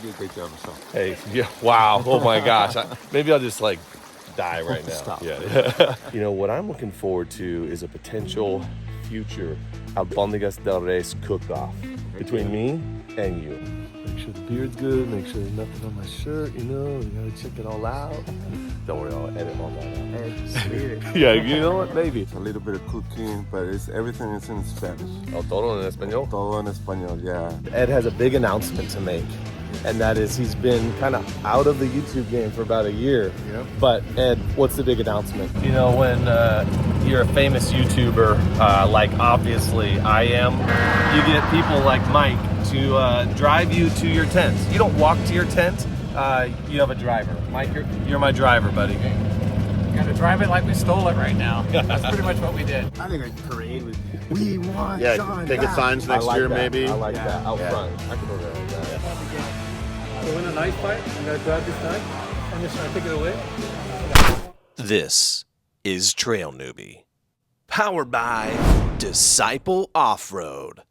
did a great job yourself. Hey, yeah, wow, oh my gosh. Maybe I'll just like die right now. Stop. Yeah. You know, what I'm looking forward to is a potential future Albondigas del Reyes cook-off between me and you. Make sure the beard's good, make sure there's nothing on my shirt, you know, you gotta check it all out. Don't worry, I'll edit all that out. Yeah, you know what, maybe. A little bit of cooking, but everything is in Spanish. Oh, todo en español? Todo en español, yeah. Ed has a big announcement to make, and that is he's been kind of out of the YouTube game for about a year. Yep. But Ed, what's the big announcement? You know, when you're a famous YouTuber, like obviously I am, you get people like Mike to drive you to your tent. You don't walk to your tent, you have a driver. Mike, you're my driver, buddy. Gotta drive it like we stole it right now. That's pretty much what we did. I think a parade with we want Sean picket back. signs next year, maybe. I like that. Out front. I can go there like that. So win a nice fight. I'm gonna drive this night and just take it away. This is TrailNewbie, powered by Disciple Offroad.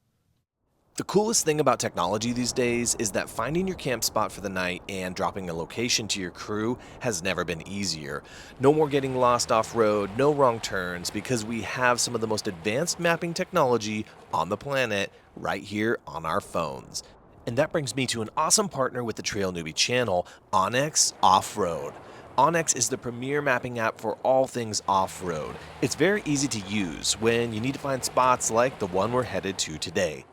The coolest thing about technology these days is that finding your camp spot for the night and dropping a location to your crew has never been easier. No more getting lost off-road, no wrong turns, because we have some of the most advanced mapping technology on the planet right here on our phones. And that brings me to an awesome partner with the TrailNewbie channel, OnX Offroad. OnX is the premier mapping app for all things off-road. It's very easy to use when you need to find spots like the one we're headed to today.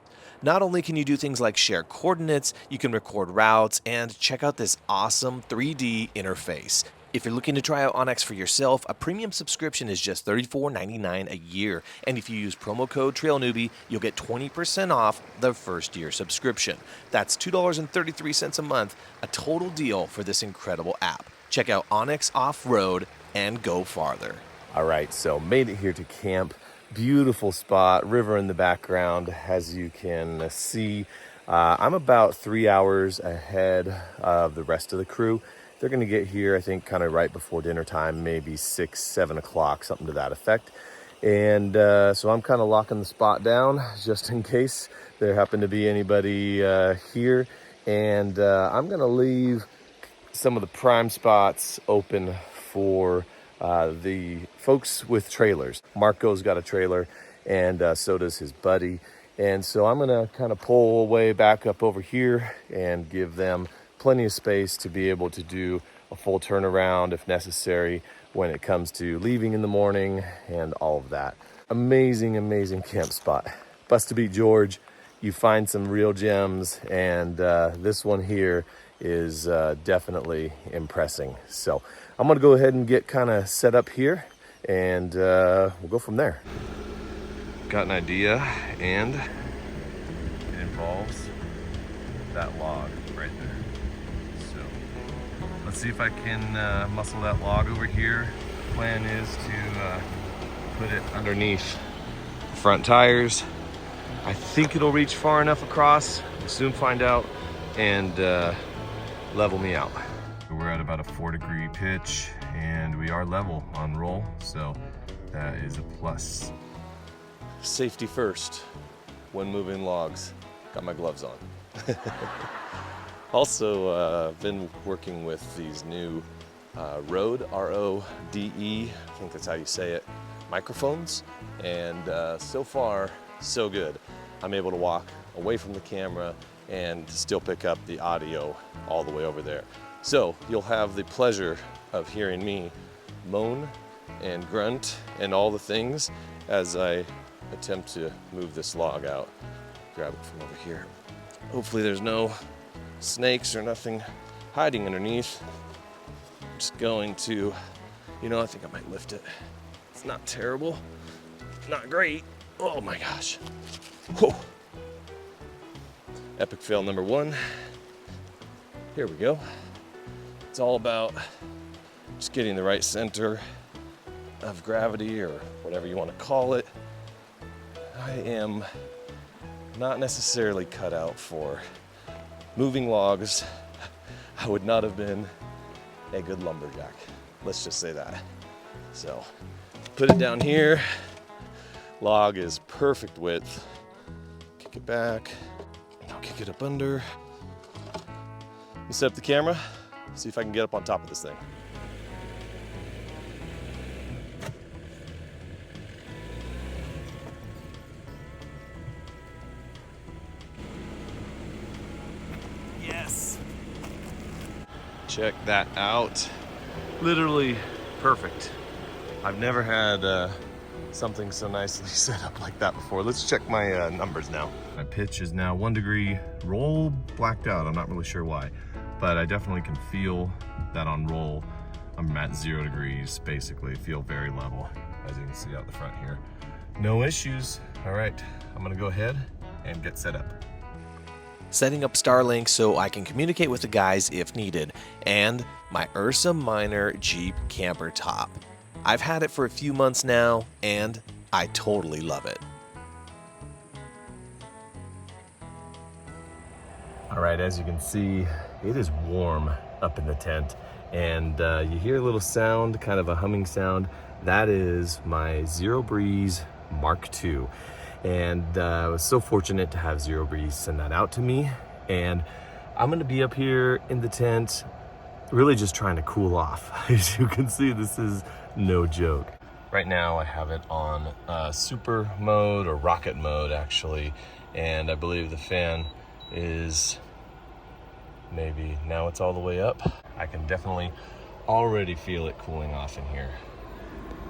Not only can you do things like share coordinates, you can record routes and check out this awesome 3D interface. If you're looking to try out OnX for yourself, a premium subscription is just $34.99 a year. And if you use promo code TrailNewbie, you'll get 20% off the first year subscription. That's $2.33 a month, a total deal for this incredible app. Check out OnX Offroad and go farther. All right, so made it here to camp. Beautiful spot, river in the background, as you can see. I'm about 3 hours ahead of the rest of the crew. They're going to get here, I think, kind of right before dinner time, maybe 6, 7 o'clock, something to that effect. And so I'm kind of locking the spot down just in case there happen to be anybody here. And I'm going to leave some of the prime spots open for the folks with trailers. Marco's got a trailer, and so does his buddy. And so I'm going to kind of pull away back up over here and give them plenty of space to be able to do a full turnaround if necessary when it comes to leaving in the morning and all of that. Amazing, amazing camp spot. Busta Beat George, you find some real gems, and this one here is definitely impressing. So I'm gonna go ahead and get kind of set up here, and we'll go from there. Got an idea, and it involves that log right there. So let's see if I can muscle that log over here. Plan is to put it underneath the front tires. I think it'll reach far enough across. We'll soon find out, and level me out. We're at about a 4-degree pitch, and we are level on roll, so that is a plus. Safety first when moving logs. Got my gloves on. Also, been working with these new Rode, R-O-D-E, I think that's how you say it, microphones, and so far, so good. I'm able to walk away from the camera and still pick up the audio all the way over there. So you'll have the pleasure of hearing me moan and grunt and all the things as I attempt to move this log out. Grab it from over here. Hopefully there's no snakes or nothing hiding underneath. I'm just going to, you know, I think I might lift it. It's not terrible, not great. Oh my gosh. Whoa. Epic fail number 1. Here we go. It's all about just getting the right center of gravity, or whatever you want to call it. I am not necessarily cut out for moving logs. I would not have been a good lumberjack. Let's just say that. So, put it down here. Log is perfect width. Kick it back. I'll kick it up under. me set up the camera, see if I can get up on top of this thing. Yes. Check that out. Literally perfect. I've never had something so nicely set up like that before. Let's check my numbers now. My pitch is now 1 degree. Roll blacked out. I'm not really sure why, but I definitely can feel that on roll. I'm at 0 degrees, basically. Feel very level, as you can see out the front here. No issues. All right, I'm gonna go ahead and get set up. Setting up Starlink so I can communicate with the guys if needed, and my Ursa Minor Jeep camper top. I've had it for a few months now, and I totally love it. All right, as you can see, it is warm up in the tent, and you hear a little sound, kind of a humming sound. That is my Zero Breeze Mark II. And I was so fortunate to have Zero Breeze send that out to me. And I'm gonna be up here in the tent, really just trying to cool off. As you can see, this is no joke. Right now I have it on super mode, or rocket mode actually. And I believe the fan is maybe, now it's all the way up. I can definitely already feel it cooling off in here.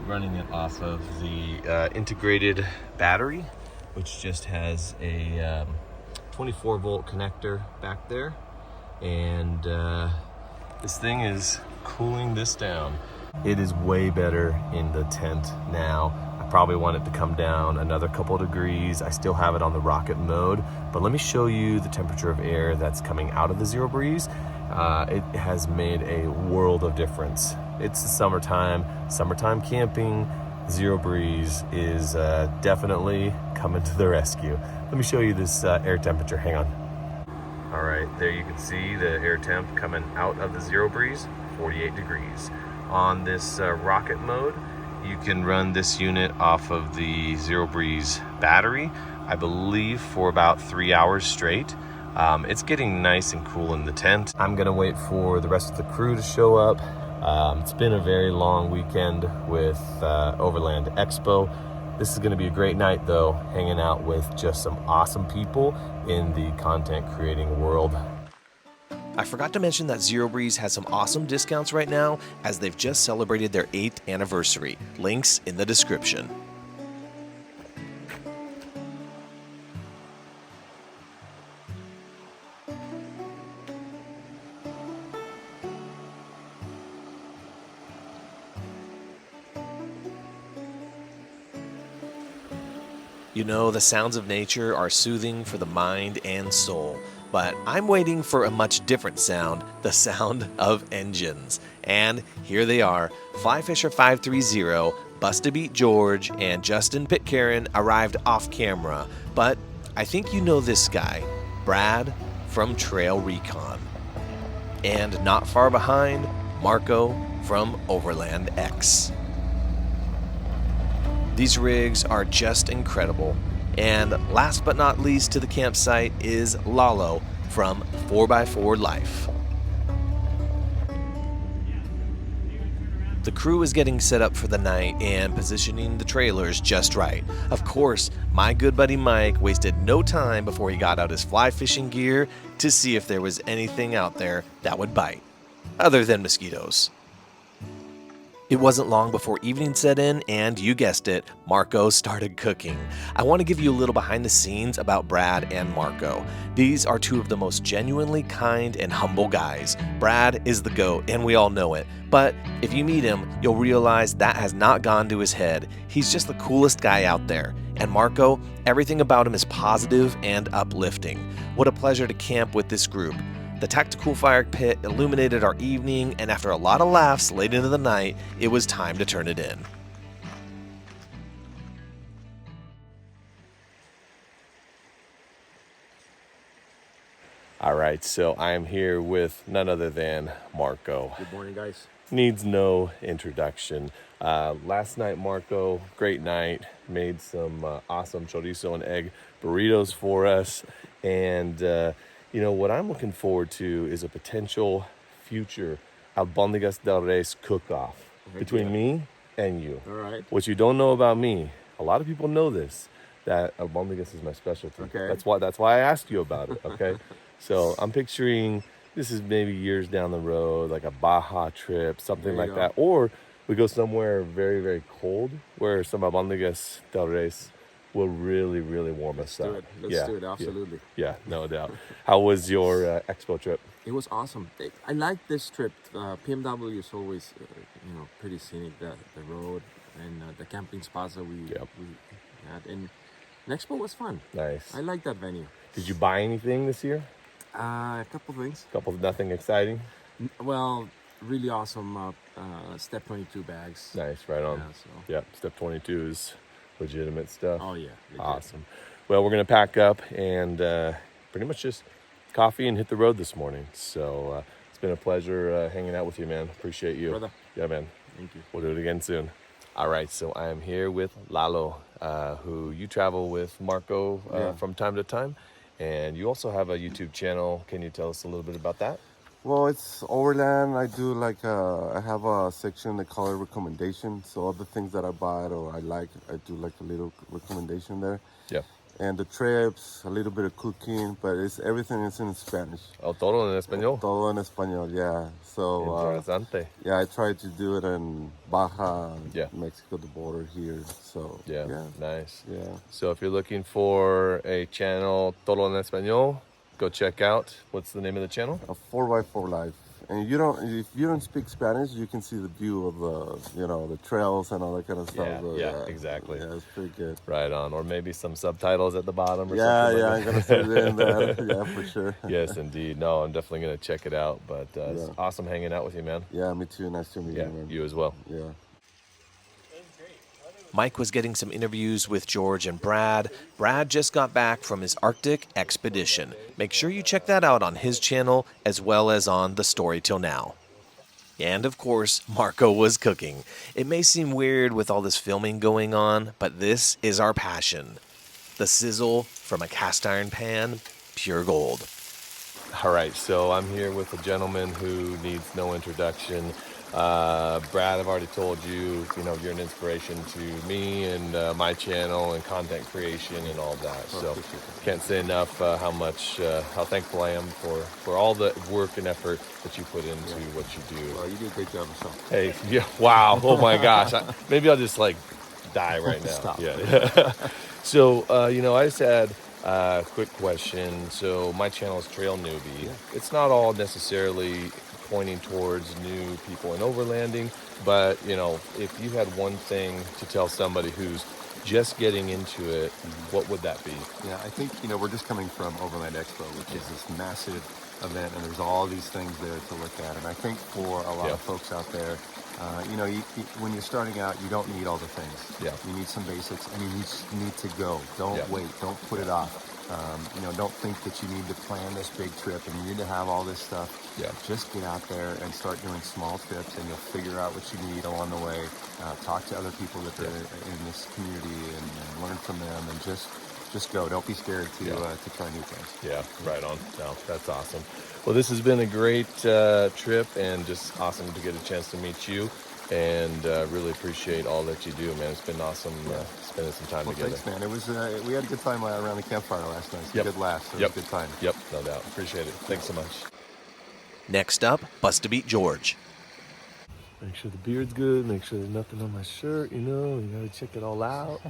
Running it off of the integrated battery, which just has a 24 volt connector back there. And this thing is cooling this down. It is way better in the tent now. I probably want it to come down another couple degrees. I still have it on the rocket mode, but let me show you the temperature of air that's coming out of the Zero Breeze. It has made a world of difference. It's the summertime camping. Zero Breeze is definitely coming to the rescue. Let me show you this air temperature, hang on. All right, there you can see the air temp coming out of the Zero Breeze, 48 degrees. On this rocket mode, you can run this unit off of the Zero Breeze battery, I believe for about 3 hours straight. It's getting nice and cool in the tent. I'm gonna wait for the rest of the crew to show up. It's been a very long weekend with Overland Expo. This is gonna be a great night though, hanging out with just some awesome people in the content creating world. I forgot to mention that Zero Breeze has some awesome discounts right now as they've just celebrated their 8th anniversary. Links in the description. You know, the sounds of nature are soothing for the mind and soul, but I'm waiting for a much different sound, the sound of engines. And here they are, Fly Fisher 530, Busta Beat George, and Justin Pitcairn arrived off camera, but I think you know this guy, Brad from Trailrecon. And not far behind, Marco from Overland X. These rigs are just incredible. And last but not least to the campsite is Lalo from 4x4 Life. The crew is getting set up for the night and positioning the trailers just right. Of course, my good buddy Mike wasted no time before he got out his fly fishing gear to see if there was anything out there that would bite, other than mosquitoes. It wasn't long before evening set in, and you guessed it, Marco started cooking. I want to give you a little behind the scenes about Brad and Marco. These are two of the most genuinely kind and humble guys. Brad is the GOAT, and we all know it. But if you meet him, you'll realize that has not gone to his head. He's just the coolest guy out there. And Marco, everything about him is positive and uplifting. What a pleasure to camp with this group. The Tacticool fire pit illuminated our evening, and after a lot of laughs late into the night, it was time to turn it in. All right, so I am here with none other than Marco. Good morning, guys. Needs no introduction. Last night, Marco, great night, made some awesome chorizo and egg burritos for us. And You know, what I'm looking forward to is a potential future Albondigas del Reyes cook-off between me and you. All right. What you don't know about me, a lot of people know this, that Albondigas is my specialty. Okay. That's why I asked you about it, okay? So I'm picturing this is maybe years down the road, like a Baja trip, something There you like go. that. Or we go somewhere very, very cold where some Albondigas del Reyes will really, really warm us up. Let's do it. Absolutely. Yeah, no doubt. How was your expo trip? It was awesome. I like this trip. PMW is always, pretty scenic. The road and the camping spots that we had, and Expo was fun. Nice. I like that venue. Did you buy anything this year? A couple things. Nothing exciting? Well, really awesome. Step 22 bags. Nice, right on. Yeah, so. Yep, step 22 is legitimate stuff. Oh yeah. legit. Awesome. Well, we're going to pack up and pretty much just coffee and hit the road this morning. So it's been a pleasure hanging out with you, man. Appreciate you. Brother. Yeah, man. Thank you. We'll do it again soon. All right, so I am here with Lalo, who you travel with Marco from time to time. And you also have a YouTube channel. Can you tell us a little bit about that? Well, it's Overland. I do I have a section they call it recommendation. So all the things that I bought or I like, I do like a little recommendation there. Yeah. And the trips, a little bit of cooking, but everything is in Spanish. Oh, todo en español. Todo en español, yeah. So Interesante. yeah, I tried to do it in Baja, Yeah. Mexico, the border here. So Yeah, nice. yeah. So if you're looking for a channel todo en español, go check out. What's the name of the channel? A 4x4 life. And if you don't speak Spanish, you can see the view of the trails and all that kind of stuff. Yeah, exactly. Yeah, it's pretty good. Right on. Or maybe some subtitles at the bottom or Yeah, something. I'm gonna put it in there. Yeah, for sure. Yes, indeed. No, I'm definitely going to check it out. But it's awesome hanging out with you, man. Yeah, me too. Nice to meet Yeah, you, man. you as well. Yeah. Mike was getting some interviews with George and Brad. Brad just got back from his Arctic expedition. Make sure you check that out on his channel as well as on The Story Till Now. And of course, Marco was cooking. It may seem weird with all this filming going on, but this is our passion. The sizzle from a cast iron pan, pure gold. All right, so I'm here with a gentleman who needs no introduction. Brad, I've already told you, you're an inspiration to me and my channel and content creation and all that. So can't say enough how thankful I am for all the work and effort that you put into what you do. Well, you did a great job yourself. Hey, yeah, wow, oh my gosh. Maybe I'll just die right now. Stop. Yeah. So, I just had a quick question. So my channel is TrailNewbie. Yeah. It's not all necessarily pointing towards new people in overlanding, but if you had one thing to tell somebody who's just getting into it, what would that be? Yeah, I think, we're just coming from Overland Expo, which is this massive event, and there's all these things there to look at. And I think for a lot of folks out there, when you're starting out, you don't need all the things. Yeah. You need some basics, and you need to go. Don't wait. Don't put it off. Don't think that you need to plan this big trip and you need to have all this stuff. Yeah. Just get out there and start doing small trips, and you'll figure out what you need along the way. Talk to other people that are in this community and learn from them, and just go. Don't be scared to try new things. Yeah, right on. No, that's awesome. Well, this has been a great trip and just awesome to get a chance to meet you. And really appreciate all that you do, man. It's been awesome spending some time together. Thanks, man. It was we had a good time around the campfire last night. Some good laughs. It was a good time. Yep, no doubt. Appreciate it. Thanks so much. Next up, Busta Beat George. Make sure the beard's good. Make sure there's nothing on my shirt. You gotta check it all out.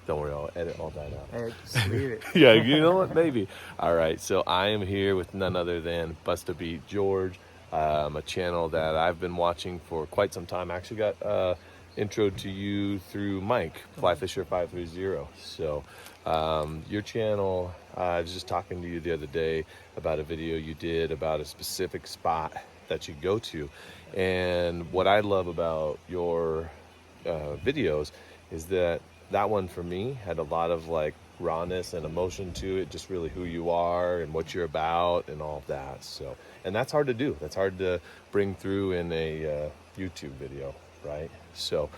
Don't worry, I'll edit all that out. Hey, just leave it. Yeah, you know what? Maybe. All right, so I am here with none other than Busta Beat George. A channel that I've been watching for quite some time. I actually got intro to you through Mike, Flyfisher530. So your channel, I was just talking to you the other day about a video you did about a specific spot that you go to. And what I love about your videos is that one for me had a lot of rawness and emotion to it, just really who you are and what you're about and all of that. So, and that's hard to do. That's hard to bring through in a YouTube video, right? So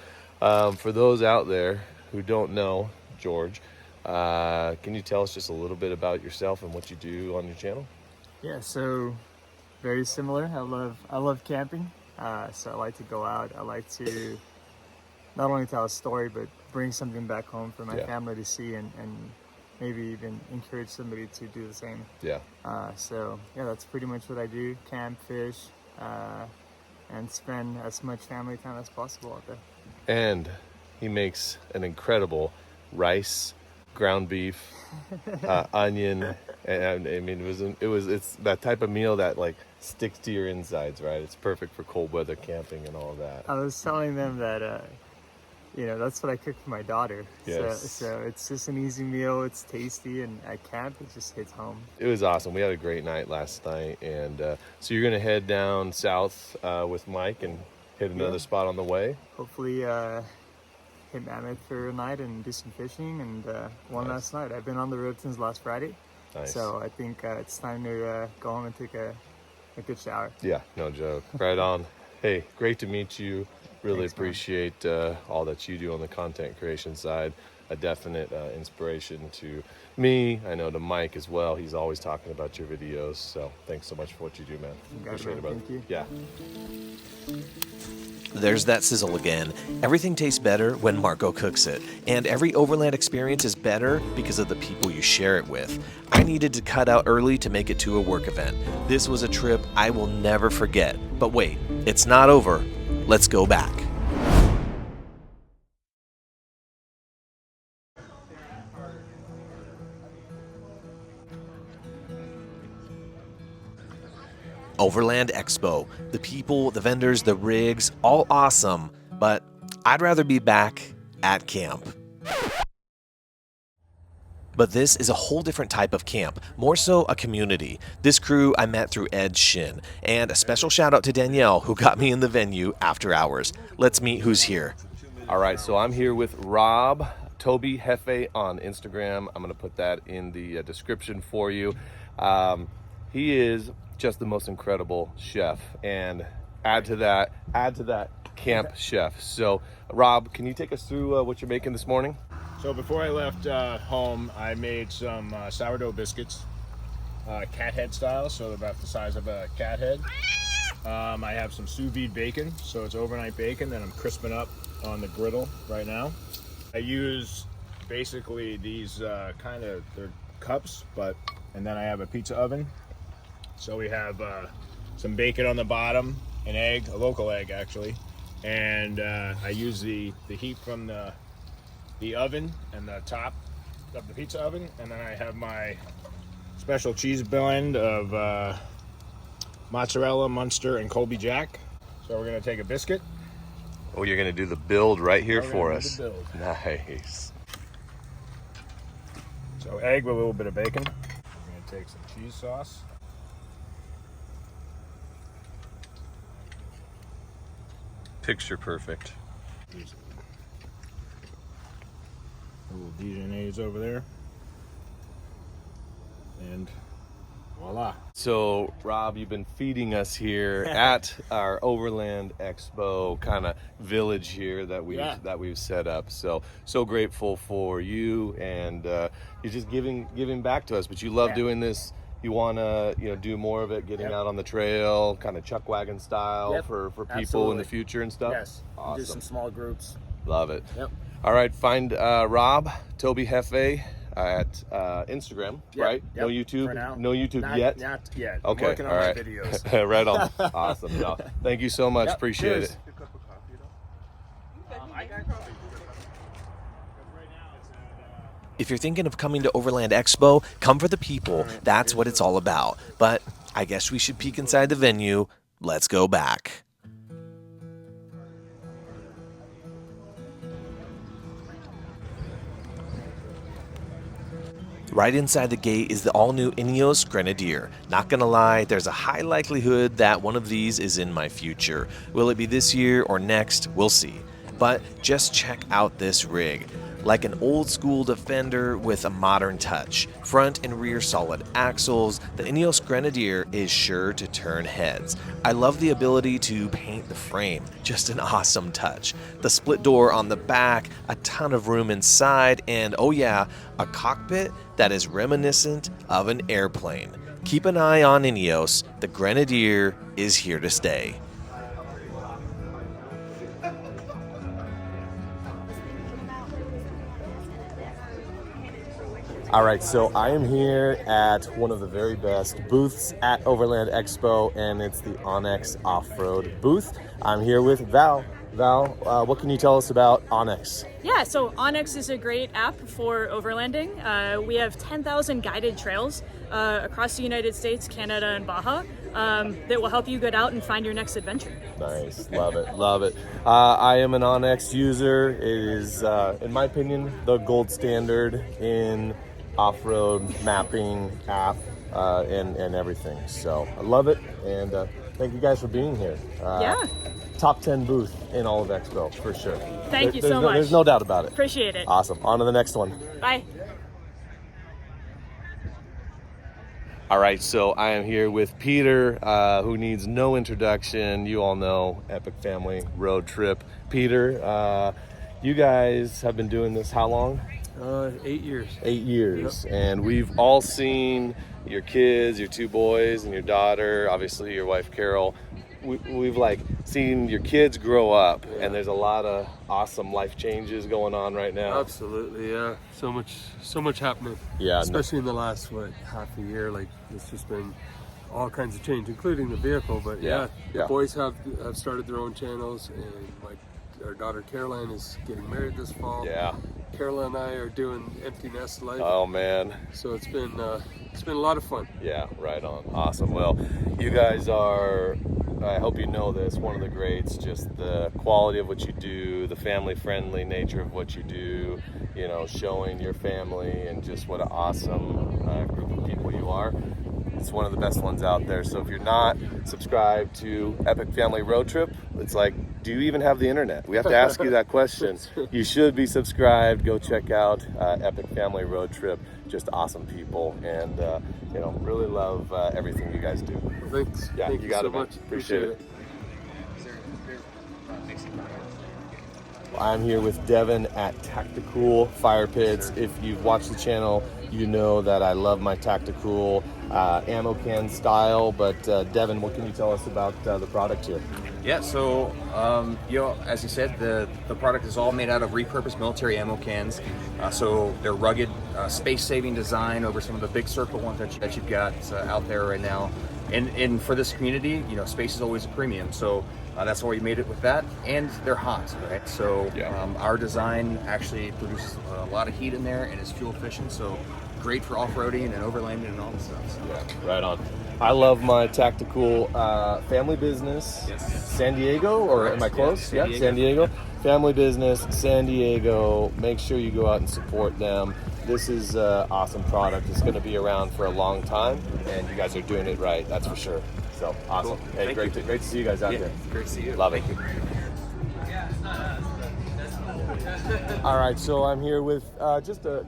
for those out there who don't know George, can you tell us just a little bit about yourself and what you do on your channel? Yeah, so very similar. I love camping. So I like to go out. I like to not only tell a story, but bring something back home for my family to see, and maybe even encourage somebody to do the same. Yeah. So yeah, that's pretty much what I do: camp, fish, and spend as much family time as possible out there. And he makes an incredible rice, ground beef, onion, and I mean it's that type of meal that like sticks to your insides, right? It's perfect for cold weather camping and all that. I was telling them that that's what I cook for my daughter. Yes. So it's just an easy meal. It's tasty, and at camp it just hits home. It was awesome. We had a great night last night, and so you're gonna head down south with Mike and hit another spot on the way. Hopefully hit Mammoth for a night and do some fishing, and one last night. I've been on the road since last Friday. Nice. So I think it's time to go home and take a good shower. Yeah, no joke. Right on. Hey, great to meet you. Really Thanks, appreciate all that you do on the content creation side. A definite inspiration to me. I know to Mike as well. He's always talking about your videos. So thanks so much for what you do, man. You got it, Appreciate it, brother. Thank you. Yeah. There's that sizzle again. Everything tastes better when Marco cooks it, and every overland experience is better because of the people you share it with. I needed to cut out early to make it to a work event. This was a trip I will never forget. But wait, it's not over. Let's go back. Overland Expo. The people, the vendors, the rigs, all awesome, but I'd rather be back at camp. But this is a whole different type of camp, more so a community. This crew I met through Shin, and a special shout out to Danielle who got me in the venue after hours. Let's meet who's here. All right, so I'm here with Rob, Toby Hefe on Instagram. I'm gonna put that in the description for you. He is just the most incredible chef, and add to that camp chef. So Rob, can you take us through what you're making this morning? So before I left home, I made some sourdough biscuits, cat head style, so they're about the size of a cat head. I have some sous vide bacon, so it's overnight bacon that I'm crisping up on the griddle right now. I use basically these they're cups, and then I have a pizza oven. So we have some bacon on the bottom, an egg, a local egg actually, and I use the heat from the oven and the top of the pizza oven, and then I have my special cheese blend of mozzarella, Munster, and Colby Jack. So we're gonna take a biscuit. Oh, you're gonna do the build right here We're for gonna us. do the build. Nice. So egg with a little bit of bacon. We're gonna take some cheese sauce. Picture perfect. Little Dijonnaise over there. And voila. So Rob, you've been feeding us here at our Overland Expo kind of village here that we've set up. So grateful for you, and you're just giving back to us. But you love doing this. You want to do more of it, getting out on the trail, kind of chuck wagon style for people in the future and stuff. Yes. Awesome. Do some small groups. Love it. Yep. All right, find Rob Toby Hefe at Instagram, right? Yep. No YouTube. For now. No YouTube Not yet. yet. Okay. I'm working on all right. my videos. Right on. Awesome. No, thank you so much. Yep. Appreciate Cheers. it. If you're thinking of coming to Overland Expo, come for the people. That's what it's all about. But I guess we should peek inside the venue. Let's go back. Right inside the gate is the all-new Ineos Grenadier. Not gonna lie, there's a high likelihood that one of these is in my future. Will it be this year or next? We'll see. But just check out this rig. Like an old-school Defender with a modern touch. Front and rear solid axles, the Ineos Grenadier is sure to turn heads. I love the ability to paint the frame, just an awesome touch. The split door on the back, a ton of room inside, and oh yeah, a cockpit that is reminiscent of an airplane. Keep an eye on Ineos. The Grenadier is here to stay. All right, so I am here at one of the very best booths at Overland Expo, and it's the OnX Offroad booth. I'm here with Val. Val, what can you tell us about OnX? Yeah, so OnX is a great app for overlanding. We have 10,000 guided trails across the United States, Canada, and Baja that will help you get out and find your next adventure. Nice, love it, love it. I am an OnX user. It is, in my opinion, the gold standard in off-road mapping app and everything. So I love it, and thank you guys for being here. Yeah. Top 10 booth in all of Expo, for sure. Thank you so much. There's no doubt about it. Appreciate it. Awesome. On to the next one. Bye. All right, so I am here with Peter, who needs no introduction. You all know Epic Family Road Trip. Peter, you guys have been doing this how long? 8 years. 8 years. Yep. And we've all seen your kids, your two boys and your daughter, obviously your wife Carol. We've like seen your kids grow up, and there's a lot of awesome life changes going on right now. Absolutely, yeah. So much happening. Yeah. Especially in the last half a year. Like it's just been all kinds of change, including the vehicle. But the boys have started their own channels, and our daughter Caroline is getting married this fall. Yeah. Carla and I are doing empty nest life. Oh man. So it's been a lot of fun. Yeah, right on. Awesome. Well, you guys are, I hope you know this, one of the greats, just the quality of what you do, the family friendly nature of what you do, you know, showing your family and just what an awesome group of people you are. It's one of the best ones out there. So if you're not subscribed to Epic Family Road Trip, it's like, do you even have the internet? We have to ask you that question. You should be subscribed. Go check out Epic Family Road Trip. Just awesome people, and you know, really love everything you guys do. Thanks. Yeah, Thank you got so it, man. much. Appreciate it. I'm here with Devin at Tacticool Fire Pits. If you've watched the channel, you know that I love my Tacticool ammo can style. But Devin, what can you tell us about the product here? Yeah, so you know, as you said, the product is all made out of repurposed military ammo cans. So they're rugged, space-saving design over some of the big circle ones that you've got out there right now. And for this community, you know, space is always a premium. So that's why we made it with that, and they're hot, right? So our design actually produces a lot of heat in there and is fuel efficient. So great for off-roading and overlanding and all this stuff. So. Yeah, right on. I love my Tacticool family business. Yes. San Diego, or am I close? Yeah, San Diego. Family business, San Diego. Make sure you go out and support them. This is an awesome product. It's going to be around for a long time, and you guys are doing it right. That's for sure. So awesome. Cool. Hey, great to see you guys out here. Great to see you. Love it. Thank you. All right, so I'm here with just a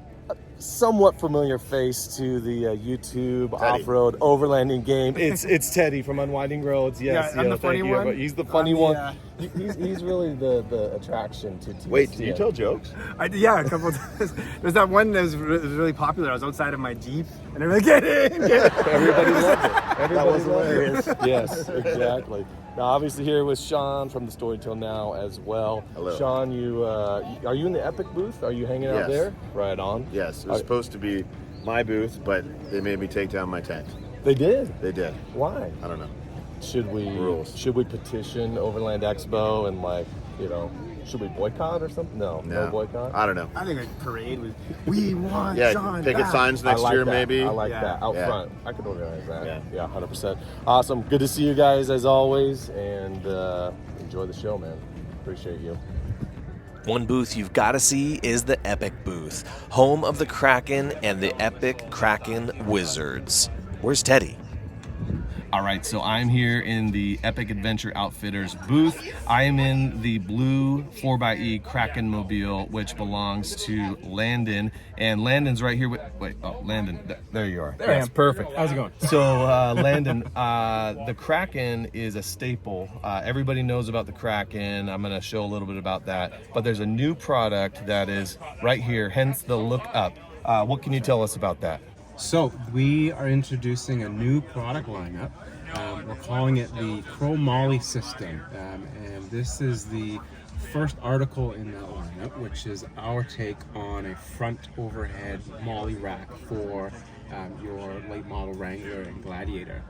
somewhat familiar face to the YouTube off-road overlanding game. It's Teddy from Unwinding Roads. Yes, yeah, I'm the funny one. But he's the funny one. He's really the attraction to Wait, do you tell jokes? Yeah, a couple of times. There's that one that was really popular. I was outside of my Jeep, and everybody get in. Everybody loved it. That was hilarious. Yes, exactly. Now, obviously, here with Sean from the Story Till Now as well. Hello. Sean, you are you in the Epic booth? Are you hanging out there? Right on. Yes, it was supposed to be my booth, but they made me take down my tent. They did? They did. Why? I don't know. Should we petition Overland Expo and, like, you know, should we boycott or something? No boycott. I don't know. I think a parade with "We want Sean picket back." signs next year, that. maybe. I like that out Yeah. front. I could organize that. Yeah. 100%. Awesome. Good to see you guys as always, and enjoy the show, man. Appreciate you. One booth you've got to see is the Epic booth, home of the Kraken and the Epic Kraken Wizards. Where's Teddy? All right, so I'm here in the Epic Adventure Outfitters booth. I am in the blue 4xe Kraken Mobile, which belongs to Landon. And Landon's right here with, Landon, there you are. There I am. Perfect. How's it going? So, Landon, the Kraken is a staple. Everybody knows about the Kraken. I'm gonna show a little bit about that. But there's a new product that is right here, hence the look up. What can you tell us about that? So we are introducing a new product lineup. We're calling it the Crow Molle system, and this is the first article in that lineup, which is our take on a front overhead Molle rack for your late model Wrangler and Gladiator.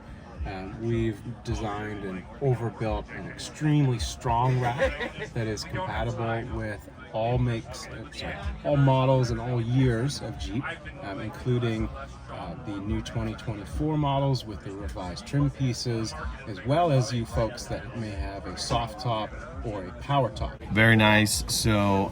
We've designed and overbuilt an extremely strong rack that is compatible with all makes, all models and all years of Jeep, including the new 2024 models with the revised trim pieces, as well as you folks that may have a soft top or a power top. Very nice. So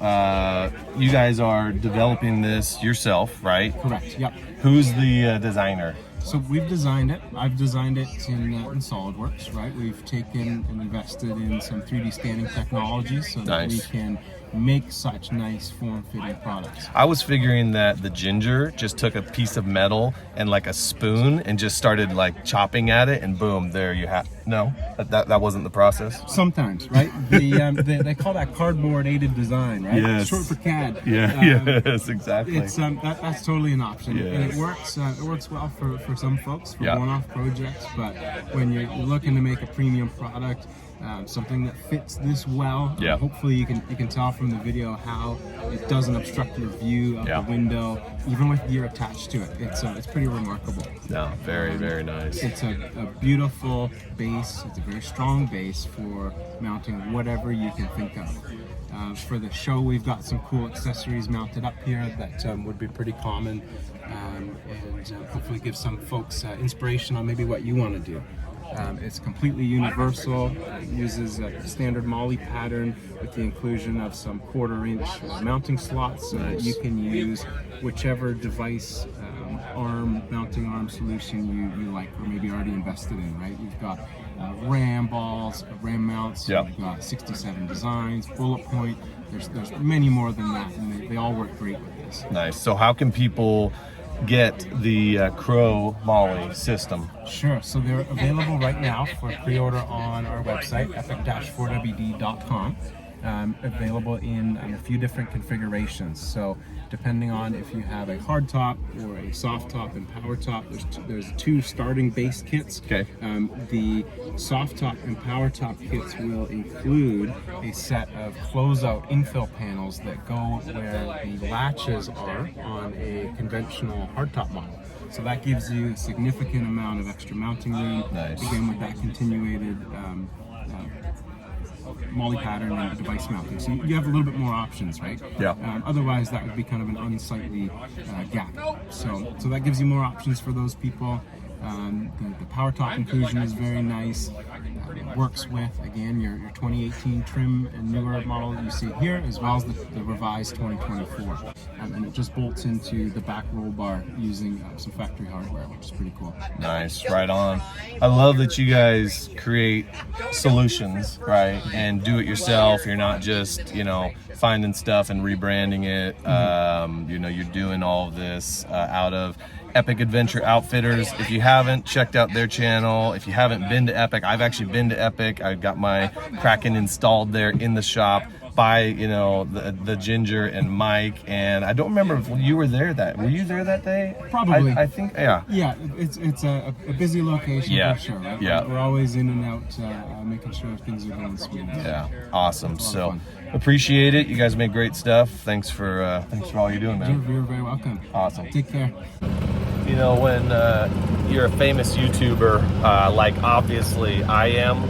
you guys are developing this yourself, right? Correct. Yep. Who's the designer? So we've designed it. I've designed it in SolidWorks, right? We've taken and invested in some 3D scanning technology so that we can make such nice form-fitting products. I was figuring that the Ginger just took a piece of metal and like a spoon and just started like chopping at it, and boom, there you have. No, that wasn't the process. Sometimes, right? They call that cardboard aided design, right? Yes. Short for CAD. Yeah. Yes, exactly. It's that's totally an option, and it works. It works well for some folks for one-off projects, but when you're looking to make a premium product, something that fits this well, hopefully you can tell from the video how it doesn't obstruct your view of the window, even with gear attached to it. It's pretty remarkable. No, very nice. It's a beautiful base. It's a very strong base for mounting whatever you can think of. For the show, we've got some cool accessories mounted up here that would be pretty common, and hopefully give some folks inspiration on maybe what you want to do. It's completely universal. It uses a standard Molle pattern with the inclusion of some 1/4-inch mounting slots so that you can use whichever device mounting arm solution you like or maybe already invested in, right? You've got ram balls, ram mounts, you've got 67 designs, bullet point. There's many more than that, and they all work great with this. Nice. So how can people get the Crow Molle system? Sure. So they're available right now for pre-order on our website, epic-4wd.com. Available in a few different configurations. So depending on if you have a hard top or a soft top and power top, there's two starting base kits. Okay. The soft top and power top kits will include a set of closeout infill panels that go where the latches are on a conventional hardtop model. So that gives you a significant amount of extra mounting room. Nice. Again, with that continuated Molle pattern and device mounting. So you have a little bit more options, right? Yeah. Otherwise, that would be kind of an unsightly gap. So that gives you more options for those people. The power top inclusion is very nice. It works with, again, your 2018 trim and newer model that you see here, as well as the revised 2024. And it just bolts into the back roll bar using some factory hardware, which is pretty cool. Nice, right on. I love that you guys create solutions, right, and do it yourself. You're not just, finding stuff and rebranding it. You're doing all of this out of Epic Adventure Outfitters. If you haven't checked out their channel, if you haven't been to Epic, I've actually been to Epic. I got my Kraken installed there in the shop by the Ginger and Mike, and I don't remember if you were there were you there that day? Probably. I think yeah, it's a busy location for sure, right? Yeah, we're always in and out, making sure things are going smooth. Yeah, awesome. So appreciate it. You guys make great stuff. Thanks for all you're doing, man. You're very welcome. Awesome. Take care. When you're a famous YouTuber, like obviously I am,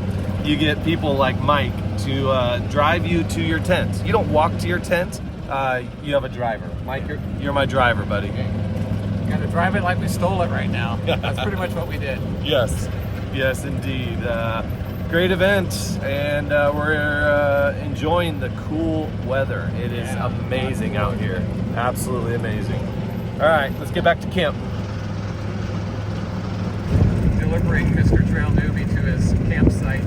you get people like Mike to drive you to your tent. You don't walk to your tent, you have a driver. Mike, you're my driver, buddy. Gotta drive it like we stole it right now. That's pretty much what we did. Yes indeed. Great event, and we're enjoying the cool weather. It is amazing out here. Absolutely amazing. All right, let's get back to camp. Delivering Mr. TrailNewbie to his campsite.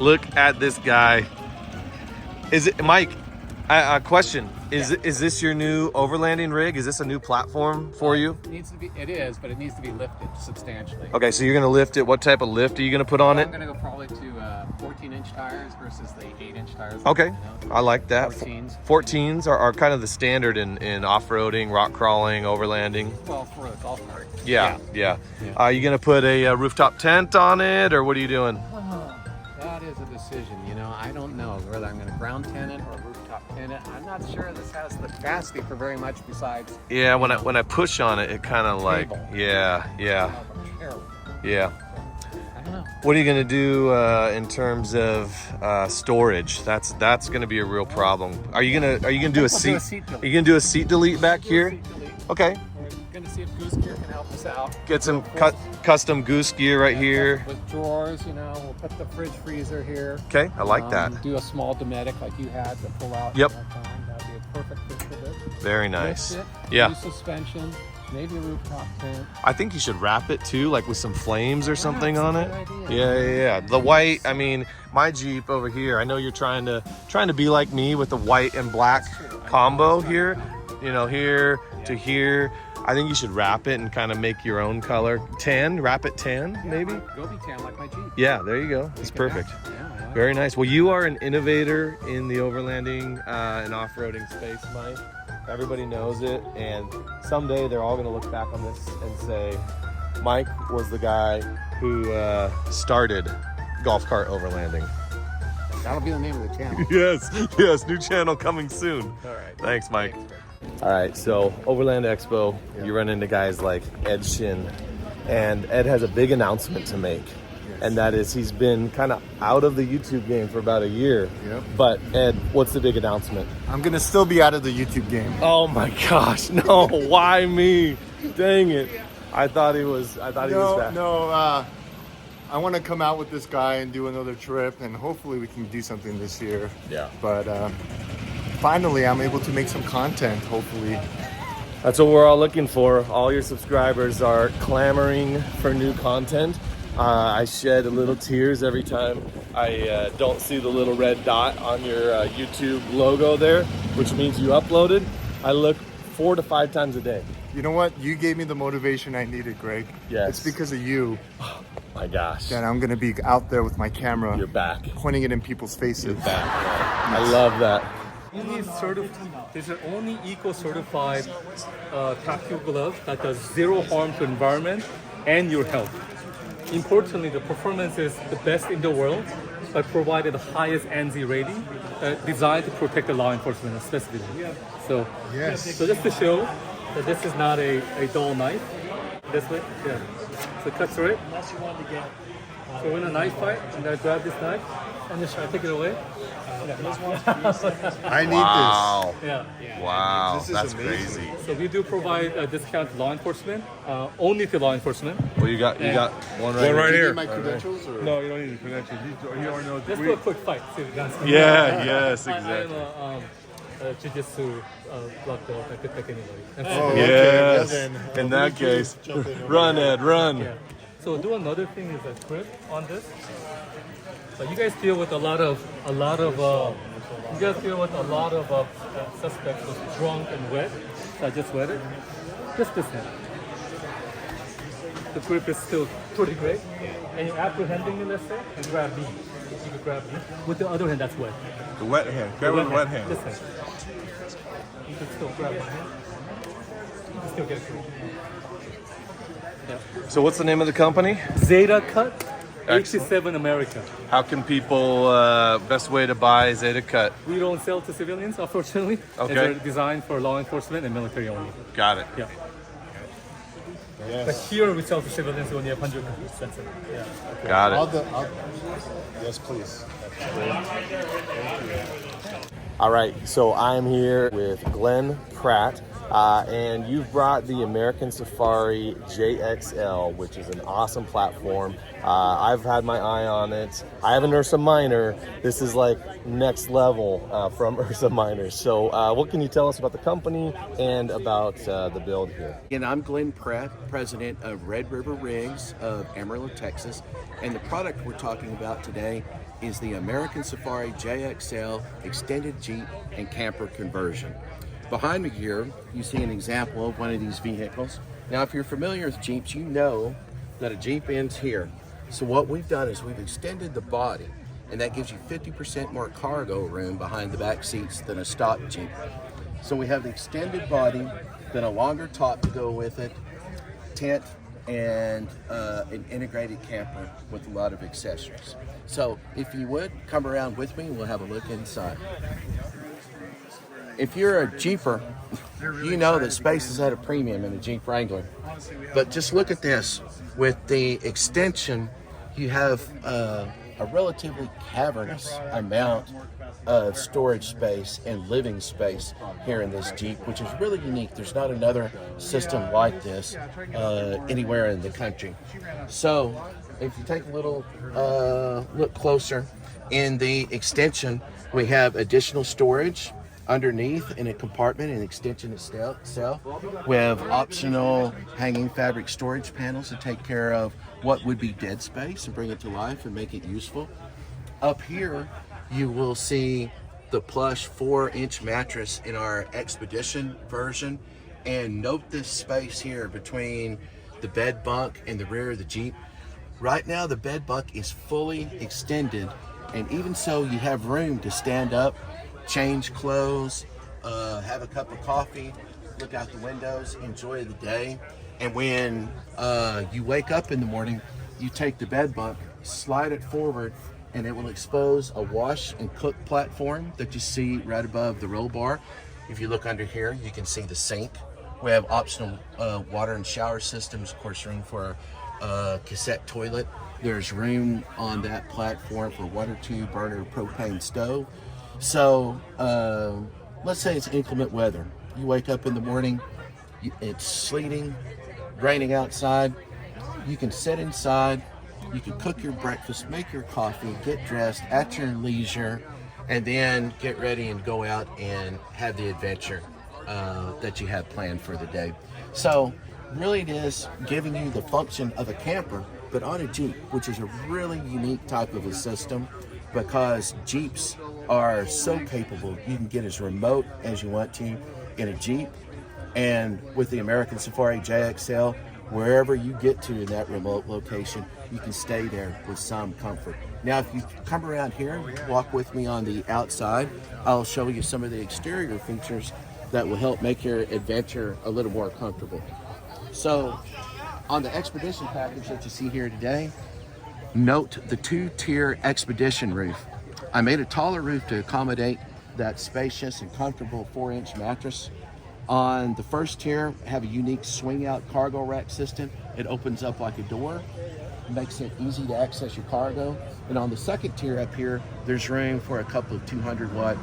Look at this guy. Is it Mike? Question. Is this your new overlanding rig? Is this a new platform for you? It needs to be. It is, but it needs to be lifted substantially. Okay, so you're gonna lift it. What type of lift are you gonna put on it? I'm gonna go probably to 14-inch tires versus the 8-inch tires. Okay, You know? I like that. 14s. 14s are kind of the standard in off-roading, rock crawling, overlanding. Well, for a golf cart. Yeah. Are you gonna put a rooftop tent on it, or what are you doing? That is a decision. You know, I don't know whether I'm going to ground tent it or rooftop tent it. I'm not sure this has the capacity for very much besides. Yeah, when I push on it, it kind of like yeah. I don't know. What are you gonna do in terms of storage? That's gonna be a real problem. Are you gonna do a seat? Are you gonna do a seat delete back here? Okay. We're going to see if Goose Gear can help us out. Get some custom Goose Gear right here. With drawers, you know, we'll put the fridge freezer here. Okay, I like that. Do a small Dometic like you had to pull out. Yep. That'd be a perfect fit for this. Very nice. Lift it, Yeah. do suspension, maybe a rooftop tent. I think you should wrap it too, like with some flames or something on it. That's a good idea. Yeah. The white. I mean, my Jeep over here. I know you're trying to be like me with the white and black combo here. You know, here to here. I think you should wrap it and kind of make your own color. Tan, wrap it tan, maybe? Go be tan like my Jeep. Yeah, there you go. It's perfect. Yeah, Very nice. Well, you are an innovator in the overlanding and off-roading space, Mike. Everybody knows it. And someday they're all going to look back on this and say, Mike was the guy who started golf cart overlanding. That'll be the name of the channel. Yes. New channel coming soon. All right. Thanks, Mike. All right, so Overland Expo, you run into guys like Ed Shin, and Ed has a big announcement to make, and that is he's been kind of out of the YouTube game for about a year. Yep. But Ed, what's the big announcement? I'm gonna still be out of the YouTube game. Oh my gosh, no! Why me? Dang it! I thought he was back. No, I want to come out with this guy and do another trip, and hopefully we can do something this year. Yeah. But finally, I'm able to make some content, hopefully. That's what we're all looking for. All your subscribers are clamoring for new content. I shed a little tears every time I don't see the little red dot on your YouTube logo there, which means you uploaded. I look 4 to 5 times a day. You know what? You gave me the motivation I needed, Greg. Yes. It's because of you. Oh my gosh. That I'm going to be out there with my camera. You're back. Pointing it in people's faces. You're back. I love that. There's an only eco-certified tactical glove that does zero harm to environment and your health. Importantly, the performance is the best in the world, but provided the highest NZ rating, designed to protect the law enforcement specifically. So just to show that this is not a dull knife. This way, yeah. So cut through it. So when a knife fight, and I grab this knife and just try to take it away. I need this. Yeah. Wow, this is that's amazing. crazy. So we do provide a discount to law enforcement, only to law enforcement. Well, you got one right Do you here. need my credentials? Or? No, you don't need the credentials. You already know. Let's do a quick fight. See if you guys can. Yes, I'm exactly. a jiu-jitsu black belt. I could take anybody. Yes. Okay, In that case, run, Ed, run. Yeah. So do another thing is a grip on this. But you guys deal with a lot of suspects who's drunk and wet. So I just wet it. Just this hand. The grip is still pretty great. And you're apprehending it, let's say, and grab me. You can grab me. With the other hand that's wet. The wet hand. Grab with the wet hand. This hand. You can still grab my hand. You can still get it through. Yeah. So what's the name of the company? Zeta Cut. Excellent. 87 America. How can people, best way to buy Zeta Cut? We don't sell to civilians, unfortunately. Okay. They're designed for law enforcement and military only. Got it. Yeah. But here we sell to civilians who only have 100 sensor. Yeah. Okay. Got it. Yes, please. All right, so I'm here with Glen Pratt, And you've brought the American Safari JXL, which is an awesome platform. I've had my eye on it. I have an Ursa Minor. This is like next level from Ursa Minor. So what can you tell us about the company and about the build here? And I'm Glen Pratt, president of Red River Rigs of Amarillo, Texas. And the product we're talking about today is the American Safari JXL extended Jeep and camper conversion. Behind me here, you see an example of one of these vehicles. Now, if you're familiar with Jeeps, you know that a Jeep ends here. So what we've done is we've extended the body, and that gives you 50% more cargo room behind the back seats than a stock Jeep. So we have the extended body, then a longer top to go with it, tent, and an integrated camper with a lot of accessories. So if you would, come around with me, we'll have a look inside. If you're a Jeeper, you know that space is at a premium in a Jeep Wrangler. But just look at this. With the extension, you have a relatively cavernous amount of storage space and living space here in this Jeep, which is really unique. There's not another system like this anywhere in the country. So if you take a little look closer, in the extension, we have additional storage underneath in a compartment and extension itself. We have optional hanging fabric storage panels to take care of what would be dead space and bring it to life and make it useful. Up here, you will see the plush 4-inch mattress in our Expedition version. And note this space here between the bed bunk and the rear of the Jeep. Right now, the bed bunk is fully extended, and even so, you have room to stand up, change clothes, have a cup of coffee, look out the windows, enjoy the day. And when you wake up in the morning, you take the bed bunk, slide it forward, and it will expose a wash and cook platform that you see right above the roll bar. If you look under here, you can see the sink. We have optional water and shower systems, of course, room for a cassette toilet. There's room on that platform for 1 or 2 burner propane stove. So let's say it's inclement weather. You wake up in the morning, it's sleeting, raining outside. You can sit inside, you can cook your breakfast, make your coffee, get dressed at your leisure, and then get ready and go out and have the adventure that you have planned for the day. So really it is giving you the function of a camper, but on a Jeep, which is a really unique type of a system, because Jeeps are so capable. You can get as remote as you want to in a Jeep, and with the American Safari JXL, wherever you get to in that remote location, you can stay there with some comfort. Now, if you come around here, walk with me on the outside, I'll show you some of the exterior features that will help make your adventure a little more comfortable. So, on the Expedition package that you see here today, note the 2-tier Expedition roof. I made a taller roof to accommodate that spacious and comfortable 4-inch mattress. On the first tier, I have a unique swing-out cargo rack system. It opens up like a door, makes it easy to access your cargo. And on the second tier up here, there's room for a couple of 200-watt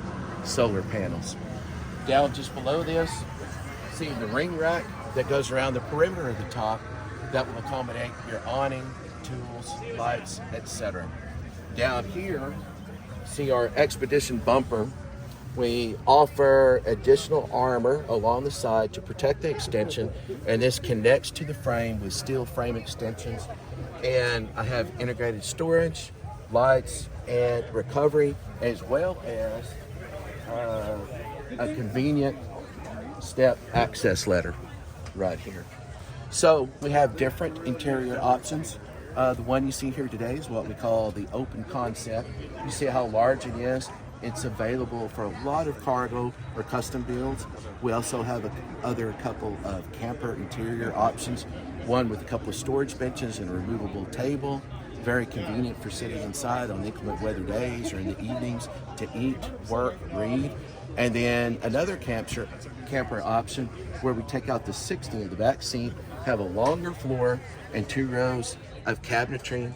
solar panels. Down just below this, see the ring rack that goes around the perimeter of the top that will accommodate your awning, tools, lights, etc. Down here, see our Expedition bumper. We offer additional armor along the side to protect the extension, and this connects to the frame with steel frame extensions. And I have integrated storage, lights, and recovery, as well as a convenient step access ladder right here. So we have different interior options. The one you see here today is what we call the open concept. You see how large it is. It's available for a lot of cargo or custom builds. We also have a couple of camper interior options. One with a couple of storage benches and a removable table. Very convenient for sitting inside on inclement weather days or in the evenings to eat, work, read. And then another camper option where we take out the 60 in the back seat, have a longer floor and 2 rows of cabinetry,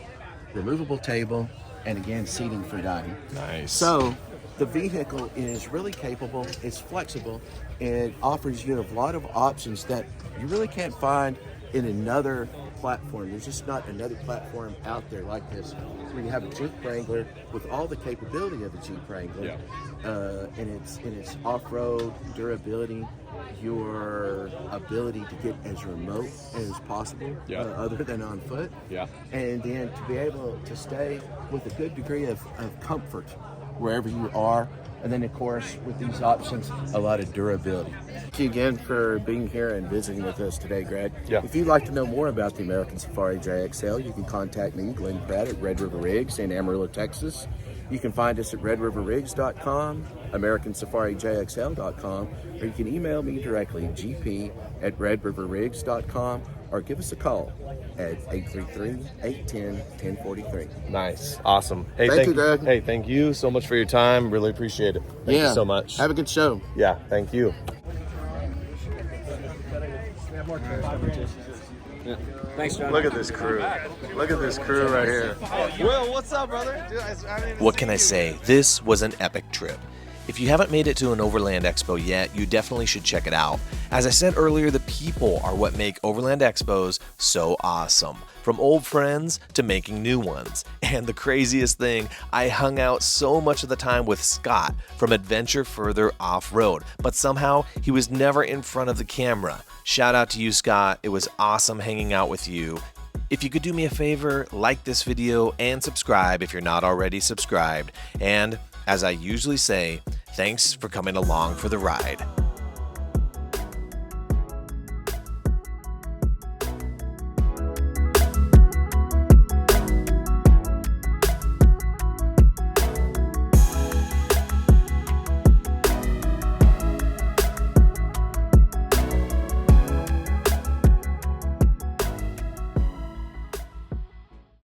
removable table, and again, seating for dining. Nice. So the vehicle is really capable, it's flexible, and offers you a lot of options that you really can't find in another platform. There's just not another platform out there like this where you have a Jeep Wrangler with all the capability of a Jeep Wrangler, and its off-road durability, your ability to get as remote as possible, other than on foot, and then to be able to stay with a good degree of comfort wherever you are. And then, of course, with these options, a lot of durability. Thank you again for being here and visiting with us today, Greg. If you'd like to know more about the American Safari JXL, you can contact me, Glen Pratt, at Red River Rigs in Amarillo, Texas. You can find us at redriverrigs.com, americansafari.jxl.com, or you can email me directly, gp@redriverrigs.com, or give us a call at 833-810-1043. Nice. Awesome. Hey, thank you, Greg. Hey, thank you so much for your time. Really appreciate it. Thank you so much. Have a good show. Yeah, thank you. Thanks, John. Look at this crew. Look at this crew right here. Will, what's up, brother? Dude, what can I say? This was an epic trip. If you haven't made it to an Overland Expo yet, you definitely should check it out. As I said earlier, the people are what make Overland Expos so awesome. From old friends to making new ones. And the craziest thing, I hung out so much of the time with Scott from Adventure Further Off-Road, but somehow he was never in front of the camera. Shout out to you, Scott. It was awesome hanging out with you. If you could do me a favor, like this video and subscribe if you're not already subscribed. And as I usually say, thanks for coming along for the ride.